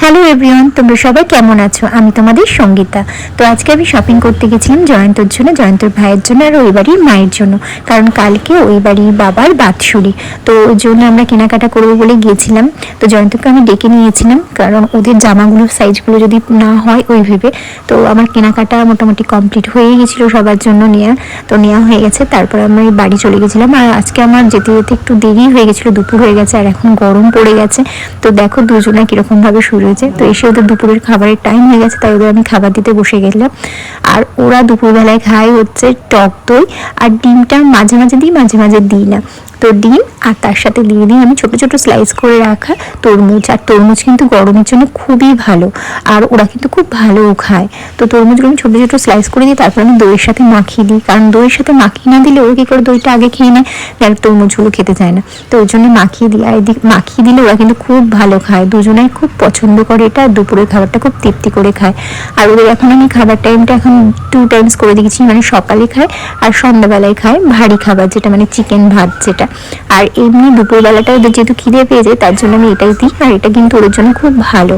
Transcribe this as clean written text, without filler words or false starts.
Hello everyone, তোমরা সবাই কেমন আছো? আমি তোমাদের সঙ্গীতা। তো আজকে আমি শপিং করতে গেছিলাম জয়ন্তর জন্য, জয়ন্তর ভাইয়ের জন্য আর ওই বাড়ির মায়ের জন্য, কারণ কালকে ওই বাড়ির বাবার বাৎসরিক। তো ওই জন্য আমরা কেনাকাটা করবো বলে গিয়েছিলাম। তো জয়ন্তকে আমি ডেকে নিয়েছিলাম, কারণ ওদের জামাগুলোর সাইজগুলো যদি না হয় ওই ভেবে। তো আমার কেনাকাটা মোটামুটি কমপ্লিট হয়ে গেছিলো সবার জন্য নেওয়া হয়ে গেছে। তারপর আমরা বাড়ি চলে গেছিলাম। আর আজকে আমার যেতে যেতে একটু দেরি হয়ে গেছিলো, দুপুর হয়ে গেছে আর এখন গরম পড়ে গেছে। তো দেখো দুজনে কিরকম ভাবে শুরু হয়েছে। তো এসে ওদের দুপুরের খাবারের টাইম হয়ে গেছে, তাই ওদের আমি খাবার দিতে বসে গেলাম। আর ওরা দুপুরবেলায় খায় হচ্ছে টক দই আর ডিমটা মাঝে মাঝে দিই, মাঝে মাঝে দিই না। তো ডিম আর তার সাথে দিয়ে দিই আমি ছোট ছোট স্লাইস করে রাখা তরমুজ। আর তরমুজ কিন্তু গরমের জন্য খুবই ভালো, আর ওরা কিন্তু খুব ভালোও খায়। তো তরমুজগুলো আমি ছোট ছোট স্লাইস করে দিই, তারপর আমি দইয়ের সাথে মাখিয়ে দিই, কারণ দইয়ের সাথে মাখিয়ে না দিলে ওরা কি করে দইটা আগে খেয়ে নেয়, আর তরমুজগুলো খেতে চায় না। তো ওই জন্য মাখিয়ে দিই, আর এদিকে মাখিয়ে দিলে ওরা কিন্তু খুব ভালো খায়, দুজনেই খুব পছন্দ করে এটা। দুপুরের খাবারটা খুব তৃপ্তি করে খায়। আর ওদের এখন আমি খাবার টাইমটা এখন 2 টাইমস করে দিয়েছি, মানে সকালে খায় আর সন্ধ্যাবেলায় খায় ভারী খাবার, যেটা মানে চিকেন ভাত যেটা। আর এমনি দুপুরবেলাটা ওদের যেহেতু খিদে পেয়ে যায়, তার জন্য আমি এটাই দিই, আর এটা কিন্তু ওদের জন্য খুব ভালো।